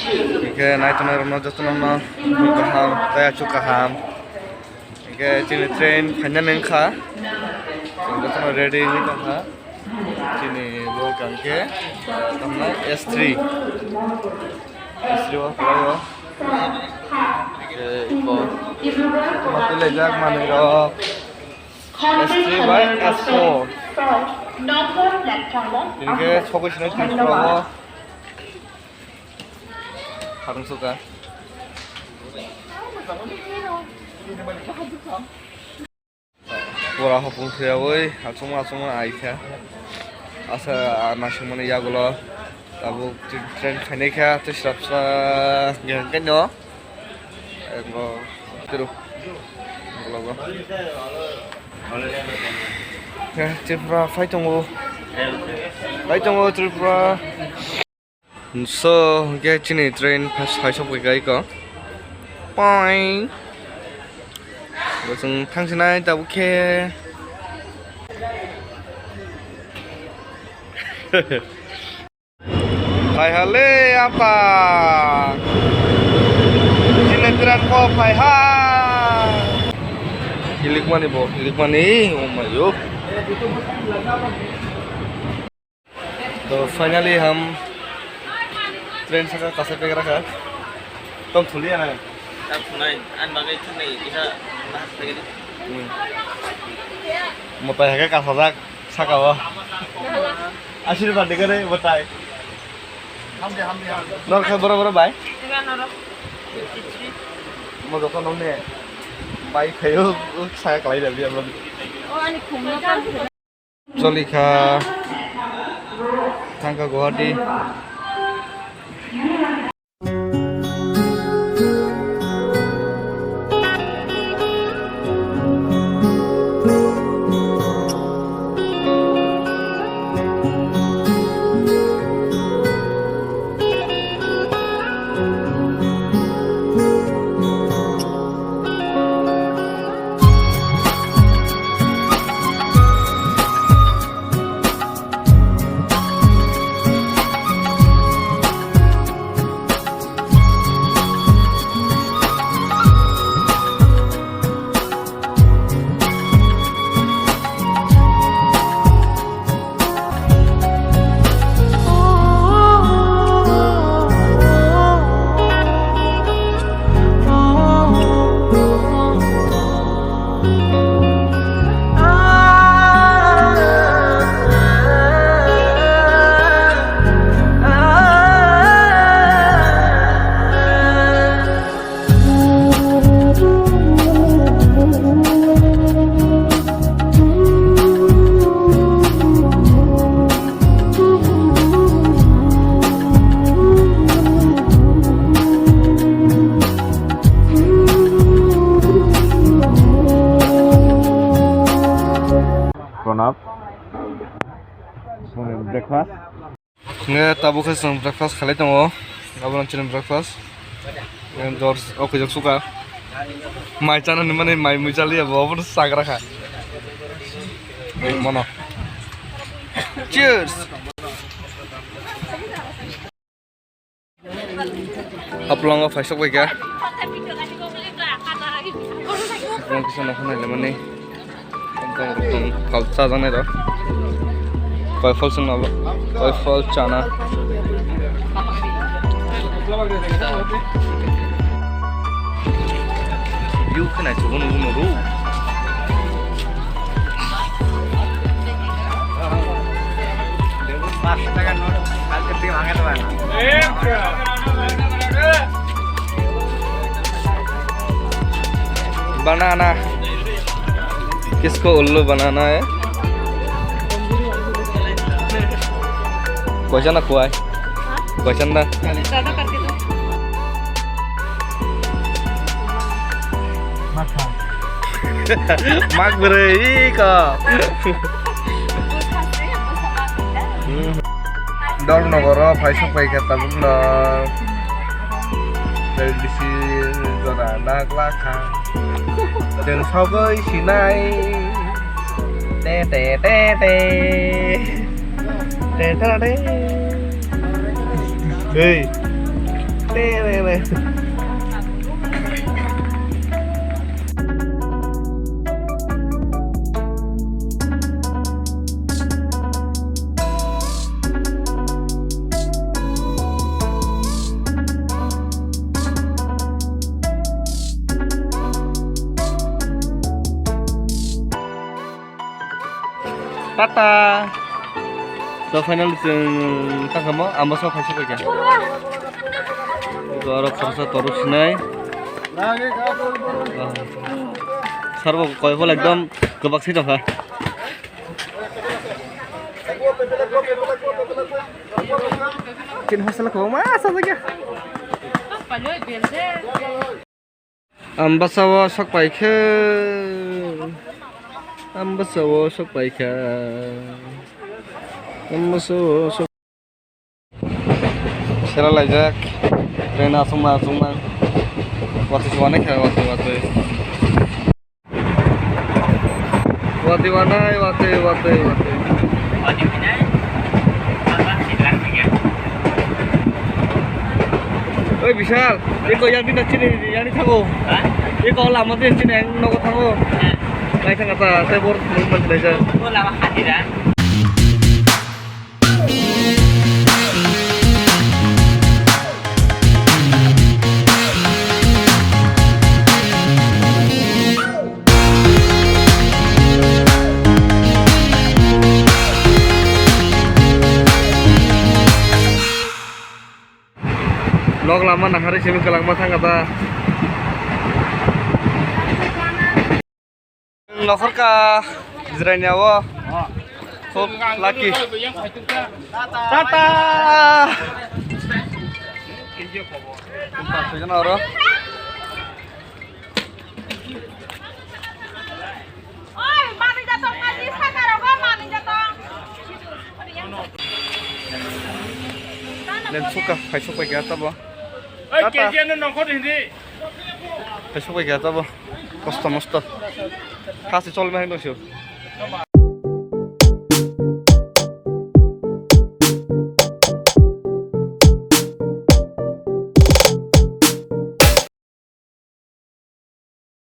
Oke, naik tuh naik jatuh nama kaham, saya cuk kaham. Oke, sini train hanya nengka. Jatuh ready ini kaham. Sini lo kangke, tamna S3. S3 wah kalo. Oke, iko. Mati lejak mana iro. S3 by S4. Ini ke fokus nih TRIPURA. Harus suka. Pura hopung saya, woi, asuma aja. Asa masih mana ya gula. Tabu tren kene kah, terus rapsa yang kenyo. Ego terus. Gula. Ya, TRIPURA fight tunggu TRIPURA. So, get sini train pas high shop cái có. Bye. Rồi xong thang xin ai tao ok. Hai hale apa? Sini train ko hai ha. Hilik mana bo? Hilik mana? Oh my god. तो finally हम train से कसे पे रखा तुम थुली है ना तब सुनाई अन बाकी तो नहीं किसा बात लगी मोटा है का सजा सकावा आशीर्वाद देकर बताए हम नर खा बराबर बाय मो दोकान नने बाय खायो साया कलाई दे हम लोग ओ अनि घुम्न का चलिखा Tangka Guwahati. Breakfast. Nggak tabu keseng breakfast kali itu mau. Kamu lanjutin breakfast. Yang George, oke jauh suka. Mai channel ni mana mai muncali ya, bawa pun sagra kah. Mana? Cheers. Apalagi fashion kau kya? Orang kisah nak mana lemon ni? Tentang kalsa jangan itu. KIPHIL से ना लो KIPHIL चाना you के नहीं चुगुन उगुन रू पाँच टका note कल कितने मांगे तो है बनाना किसको उल्लू बनाना है क्वेश्चन ना कुआ है क्वेश्चन ना ज़्यादा करके तो मार्क बरे का डर न करो फाइसो पाई का तब न dari bisi zona naglaka dan sabai sinai te te te te te te te hey 네. Tata. So final जों थांखामो आमबासाव खायसे फैगोन आरो खरसा तरु सिनाय सारबो कयफल एकदम गोबाक्सै दंहा किन हसलखौ मा साजागया आमबासाव सकपाइखो आमबासाव सकपाइखा Sila lajak, rena semua, waktu semuanya kayak waktu. Waktu mana? Oi Bishal, ini yang di sini, yang di tanggo. Ini kalau lama di sini yang nongol tanggo. Naik ke atas, saya baru menjelajah. Oh lama hadiran. Log lama nahari sini ke lang matang kata. Nokor ka Israelnya wo. Kok laki. Tata. Tempat tujuan orang. Oi, mami jatuh ngaji sekarang kok mami jatuh. Dan suka, kayak suka gata bo. KHA nongkot ini. Kayak suka gata bo. Kosta. Kasih sol main dong sih.